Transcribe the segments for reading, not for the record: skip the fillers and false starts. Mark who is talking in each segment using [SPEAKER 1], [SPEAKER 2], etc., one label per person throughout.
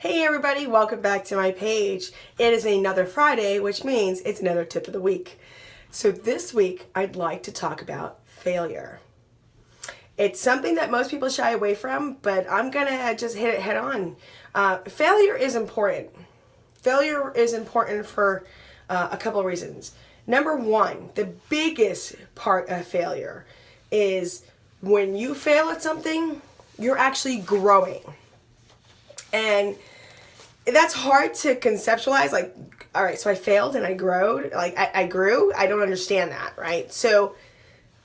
[SPEAKER 1] Hey everybody, welcome back to my page. It is another Friday, which means it's another tip of the week. So this week, I'd like to talk about failure. It's something that most people shy away from, but I'm gonna just hit it head on. Failure is important. Failure is important for a couple of reasons. Number one, the biggest part of failure is when you fail at something, you're actually growing. And that's hard to conceptualize. Like, all right, so I failed and I grew. I grew. I don't understand that, right? So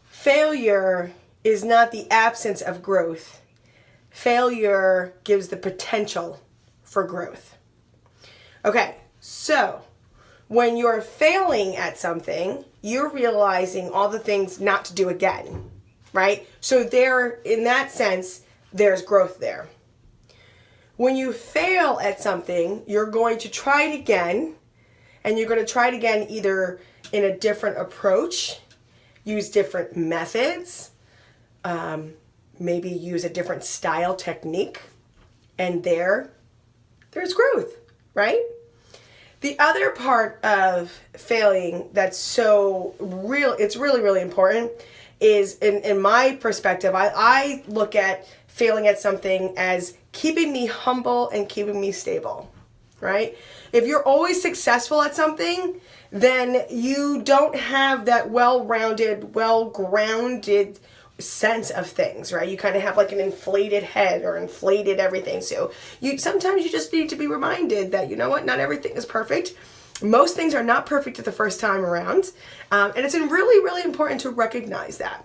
[SPEAKER 1] failure is not the absence of growth. Failure gives the potential for growth. Okay, so when you're failing at something, you're realizing all the things not to do again, right? So in that sense, there's growth there. When you fail at something, you're going to try it again, and you're going to try it again either in a different approach, use different methods, maybe use a different style technique, and there's growth, right? The other part of failing that's so real, it's really, really important, is in my perspective, I look at failing at something as keeping me humble and keeping me stable, right? If you're always successful at something, then you don't have that well-rounded, well-grounded sense of things, right? You kind of have like an inflated head or inflated everything. So sometimes you just need to be reminded that, you know what, not everything is perfect. Most things are not perfect at the first time around. And it's really, really important to recognize that.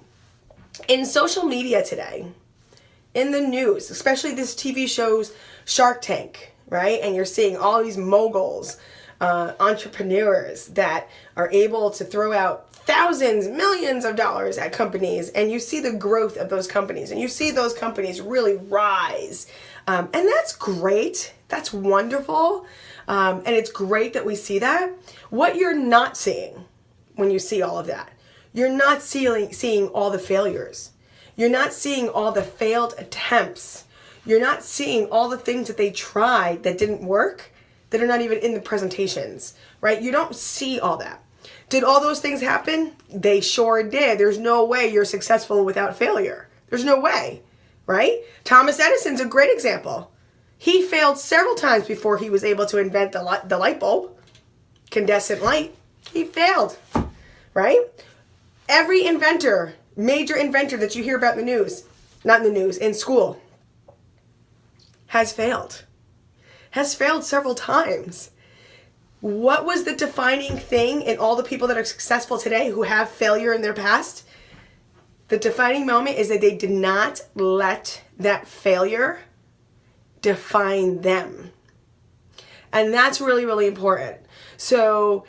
[SPEAKER 1] In social media today, in the news, especially this TV show's Shark Tank, right? And you're seeing all these moguls, entrepreneurs that are able to throw out thousands, millions of dollars at companies, and you see the growth of those companies, and you see those companies really rise. And that's great. That's wonderful. And it's great that we see that. What you're not seeing when you see all of that, you're not seeing all the failures. You're not seeing all the failed attempts. You're not seeing all the things that they tried that didn't work, that are not even in the presentations, right? You don't see all that. Did all those things happen? They sure did. There's no way you're successful without failure. There's no way, right? Thomas Edison's a great example. He failed several times before he was able to invent the light bulb, incandescent light. He failed, right? Every inventor, major inventor that you hear about in the news, not in the news, in school, has failed several times. What was the defining thing in all the people that are successful today who have failure in their past? The defining moment is that they did not let that failure define them. And that's really, really important. So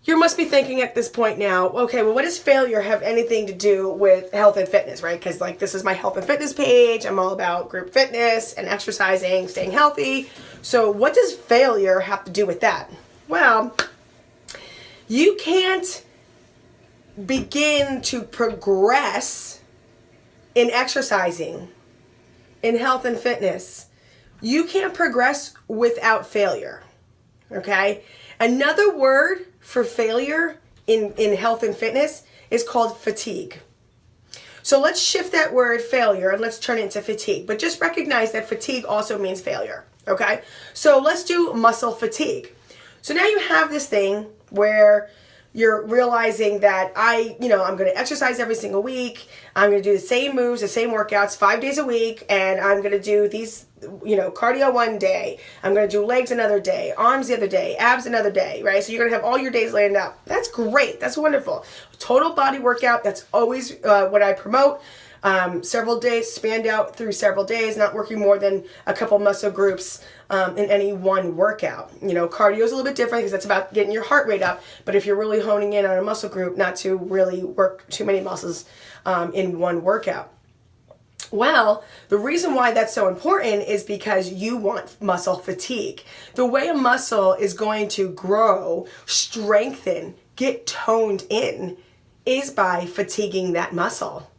[SPEAKER 1] you must be thinking at this point now, okay, well, what does failure have anything to do with health and fitness, right? Because this is my health and fitness page. I'm all about group fitness and exercising, staying healthy. So what does failure have to do with that? Well, you can't begin to progress in exercising, in health and fitness. You can't progress without failure, okay? Another word for failure in health and fitness is called fatigue. So let's shift that word failure and let's turn it into fatigue. But just recognize that fatigue also means failure, okay? So let's do muscle fatigue. So now you have this thing where you're realizing that I'm going to exercise every single week. I'm going to do the same moves, the same workouts 5 days a week. And I'm going to do these, cardio one day. I'm going to do legs another day, arms the other day, abs another day, right? So you're going to have all your days laid out. That's great. That's wonderful. Total body workout. That's always what I promote. Several days, spanned out through several days, not working more than a couple muscle groups in any one workout. Cardio is a little bit different because that's about getting your heart rate up. But if you're really honing in on a muscle group, not to really work too many muscles in one workout. Well, the reason why that's so important is because you want muscle fatigue. The way a muscle is going to grow, strengthen, get toned in is by fatiguing that muscle.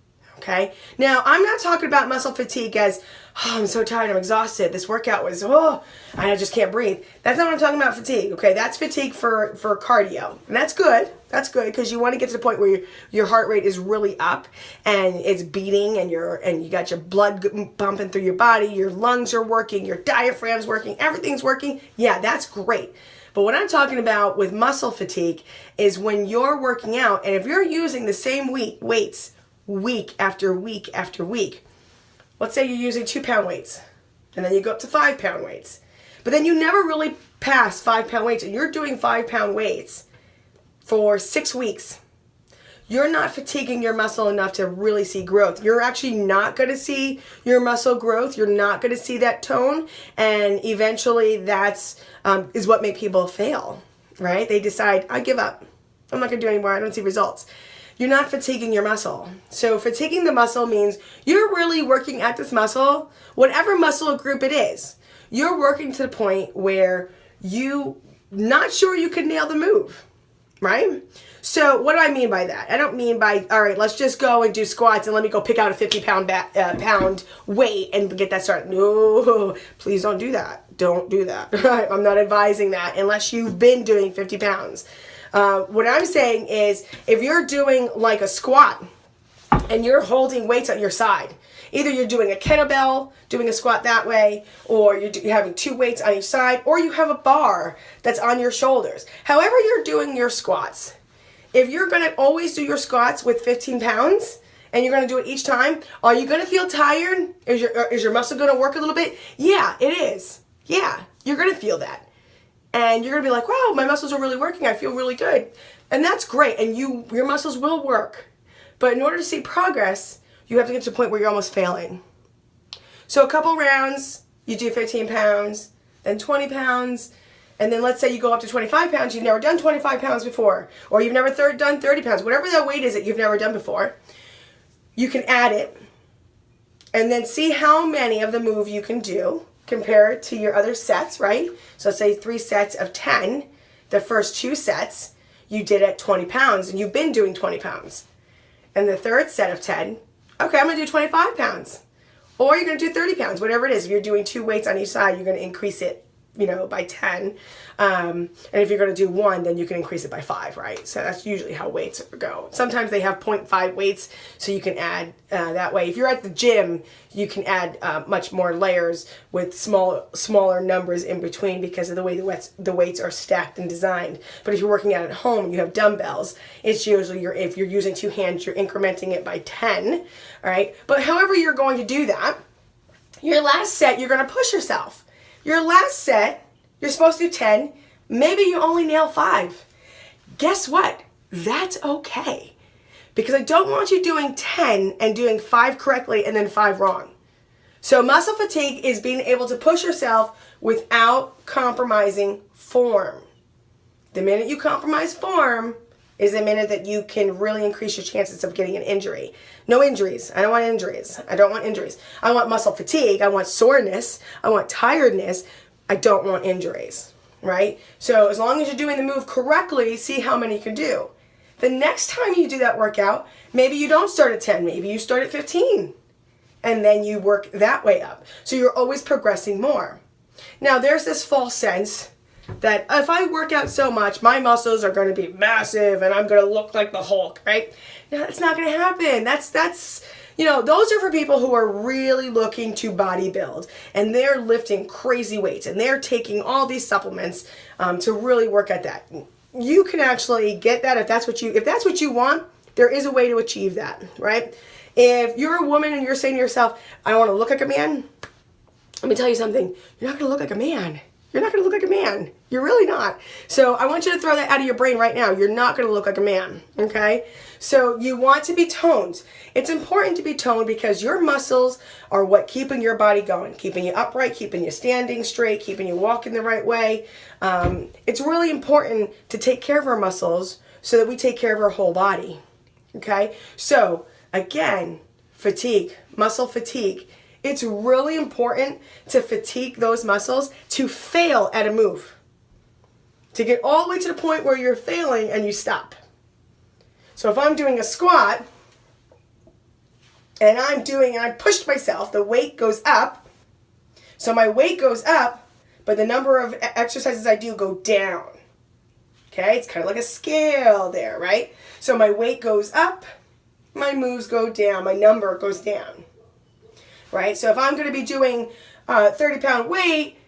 [SPEAKER 1] Okay. Now, I'm not talking about muscle fatigue as, oh, I'm so tired, I'm exhausted. This workout was, oh, I just can't breathe. That's not what I'm talking about fatigue. Okay. That's fatigue for cardio. And that's good. That's good because you want to get to the point where your heart rate is really up and it's beating and you got your blood pumping through your body, your lungs are working, your diaphragm's working, everything's working. Yeah, that's great. But what I'm talking about with muscle fatigue is when you're working out and if you're using the same weights week after week after week. Let's say you're using 2-pound weights and then you go up to 5-pound weights. But then you never really pass 5-pound weights and you're doing 5-pound weights for 6 weeks. You're not fatiguing your muscle enough to really see growth. You're actually not going to see your muscle growth. You're not going to see that tone. And eventually that's is what makes people fail, right? They decide, I give up. I'm not going to do it anymore. I don't see results. You're not fatiguing your muscle. So fatiguing the muscle means you're really working at this muscle, whatever muscle group it is. You're working to the point where you not sure you can nail the move, right? So what do I mean by that? I don't mean by, all right, let's just go and do squats and let me go pick out a 50-pound pound weight and get that started. No, please don't do that. Don't do that. I'm not advising that unless you've been doing 50 pounds. What I'm saying is if you're doing like a squat and you're holding weights on your side, either you're doing a kettlebell, doing a squat that way, or you're having 2 weights on each side, or you have a bar that's on your shoulders. However you're doing your squats, if you're going to always do your squats with 15 pounds and you're going to do it each time, are you going to feel tired? Is your muscle going to work a little bit? Yeah, it is. Yeah, you're going to feel that. And you're going to be like, wow, my muscles are really working. I feel really good. And that's great. And your muscles will work. But in order to see progress, you have to get to the point where you're almost failing. So a couple rounds, you do 15 pounds, then 20 pounds, and then let's say you go up to 25 pounds. You've never done 25 pounds before, or you've never done 30 pounds, whatever that weight is that you've never done before. You can add it and then see how many of the move you can do. Compare it to your other sets, right? So let's say 3 sets of 10. The first 2 sets you did at 20 pounds and you've been doing 20 pounds. And the third set of 10, okay, I'm going to do 25 pounds. Or you're going to do 30 pounds, whatever it is. If you're doing 2 weights on each side, you're going to increase it, by 10. And if you're going to do 1, then you can increase it by 5, right? So that's usually how weights go. Sometimes they have 0.5 weights, so you can add that way. If you're at the gym, you can add much more layers with smaller numbers in between because of the way the weights are stacked and designed. But if you're working out at home and you have dumbbells, it's usually if you're using 2 hands, you're incrementing it by 10, all right? But however you're going to do that, your last set, you're going to push yourself. Your last set, you're supposed to do 10. Maybe you only nail 5. Guess what? That's okay. Because I don't want you doing 10 and doing 5 correctly and then 5 wrong. So muscle fatigue is being able to push yourself without compromising form. The minute you compromise form is the minute that you can really increase your chances of getting an injury. No injuries. I don't want injuries. I don't want injuries. I want muscle fatigue. I want soreness. I want tiredness. I don't want injuries, right? So as long as you're doing the move correctly, see how many you can do. The next time you do that workout, maybe you don't start at 10. Maybe you start at 15. And then you work that way up. So you're always progressing more. Now there's this false sense that if I work out so much, my muscles are going to be massive and I'm going to look like the Hulk, right? No, that's not going to happen. That's those are for people who are really looking to bodybuild and they're lifting crazy weights and they're taking all these supplements to really work at that. You can actually get that if that's what you want. There is a way to achieve that, right? If you're a woman and you're saying to yourself, I want to look like a man, let me tell you something. You're not going to look like a man. You're not going to look like a man. You're really not. So I want you to throw that out of your brain right now. You're not going to look like a man, okay? So you want to be toned. It's important to be toned because your muscles are what keeping your body going, keeping you upright, keeping you standing straight, keeping you walking the right way. It's really important to take care of our muscles so that we take care of our whole body, okay? So again, fatigue, muscle fatigue. It's really important to fatigue those muscles to fail at a move. To get all the way to the point where you're failing and you stop. So if I'm doing a squat and I pushed myself, the weight goes up. So my weight goes up, but the number of exercises I do go down. Okay, it's kind of like a scale there, right? So my weight goes up, my moves go down, my number goes down, right? So if I'm going to be doing 30-pound weight,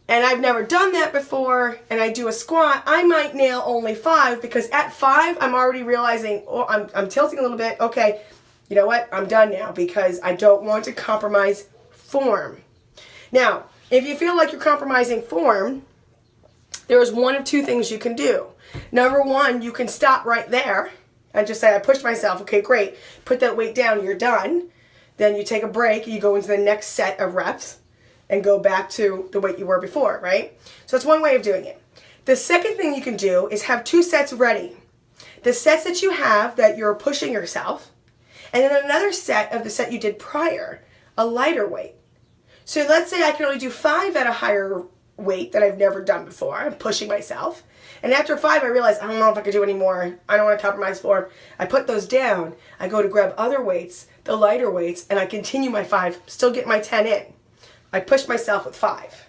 [SPEAKER 1] and I've never done that before, and I do a squat, I might nail only 5, because at 5, I'm already realizing, oh, I'm tilting a little bit. Okay, you know what? I'm done now, because I don't want to compromise form. Now, if you feel like you're compromising form, there's one of two things you can do. Number one, you can stop right there and just say, I pushed myself. Okay, great. Put that weight down. You're done. Then you take a break. You go into the next set of reps and go back to the weight you were before, right? So that's one way of doing it. The second thing you can do is have 2 sets ready. The sets that you have that you're pushing yourself, and then another set of the set you did prior, a lighter weight. So let's say I can only do 5 at a higher weight that I've never done before. I'm pushing myself. And after 5, I realize, I don't know if I can do any more. I don't want to compromise form. I put those down. I go to grab other weights, the lighter weights, and I continue my 5, still get my 10 in. I pushed myself with 5.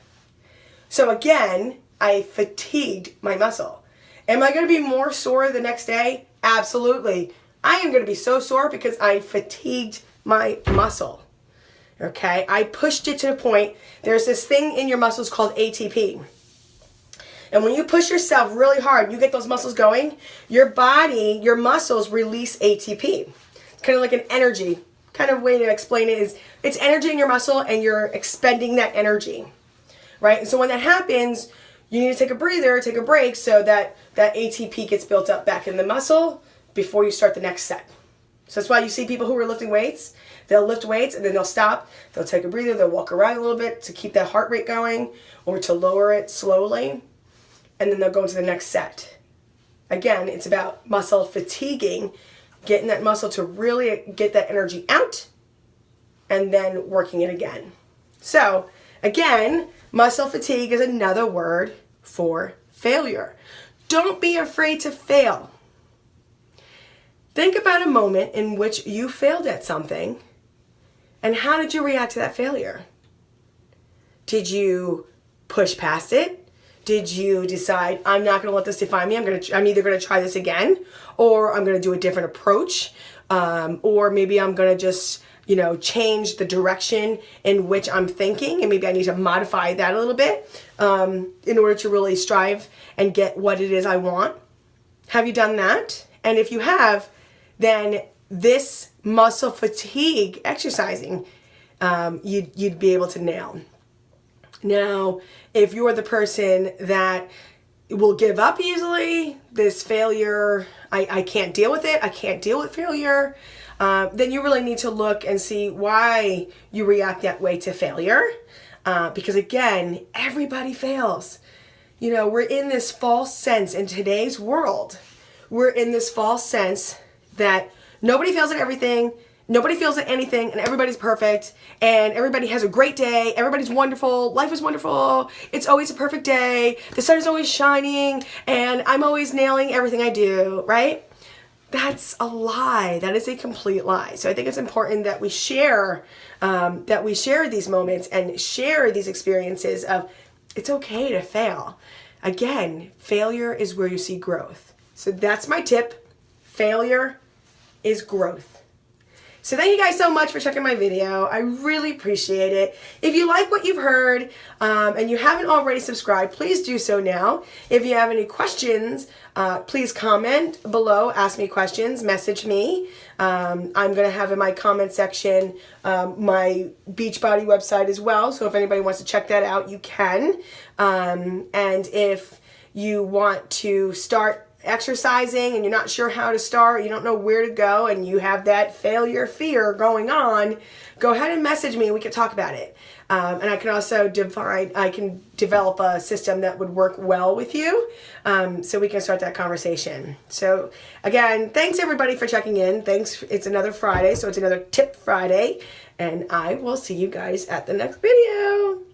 [SPEAKER 1] So again, I fatigued my muscle. Am I going to be more sore the next day? Absolutely. I am going to be so sore because I fatigued my muscle. Okay, I pushed it to the point. There's this thing in your muscles called ATP. And when you push yourself really hard, you get those muscles going, your body, your muscles release ATP. It's kind of like an energy. Kind of way to explain it is it's energy in your muscle and you're expending that energy. Right? And so when that happens, you need to take a breather, take a break so that that ATP gets built up back in the muscle before you start the next set. So that's why you see people who are lifting weights, they'll lift weights and then they'll stop, they'll take a breather, they'll walk around a little bit to keep that heart rate going or to lower it slowly, and then they'll go into the next set. Again, it's about muscle fatiguing, getting that muscle to really get that energy out and then working it again. So again, muscle fatigue is another word for failure. Don't be afraid to fail. Think about a moment in which you failed at something, and how did you react to that failure? Did you push past it? Did you decide, I'm not going to let this define me, I'm either going to try this again, or I'm going to do a different approach, or maybe I'm going to just, change the direction in which I'm thinking, and maybe I need to modify that a little bit in order to really strive and get what it is I want? Have you done that? And if you have, then this muscle fatigue exercising, you'd be able to nail. Now, if you're the person that will give up easily, this failure, I can't deal with it, I can't deal with failure, then you really need to look and see why you react that way to failure. Because again, everybody fails. We're in this false sense in today's world. We're in this false sense that nobody fails at everything, nobody fails at anything, and everybody's perfect, and everybody has a great day, everybody's wonderful, life is wonderful, it's always a perfect day, the sun is always shining, and I'm always nailing everything I do, right? That's a lie. That is a complete lie. So I think it's important that we share these moments and share these experiences of it's okay to fail. Again, failure is where you see growth. So that's my tip. Failure is growth. So thank you guys so much for checking my video. I really appreciate it. If you like what you've heard and you haven't already subscribed, please do so now. If you have any questions, please comment below, ask me questions, message me. I'm going to have in my comment section my Beachbody website as well. So if anybody wants to check that out, you can. And if you want to start exercising and you're not sure how to start, you don't know where to go, and you have that failure fear going on, go ahead and message me and we can talk about it. And I can also develop a system that would work well with you, so we can start that conversation. So again, thanks everybody for checking in. Thanks. It's another Friday, so it's another Tip Friday, and I will see you guys at the next video.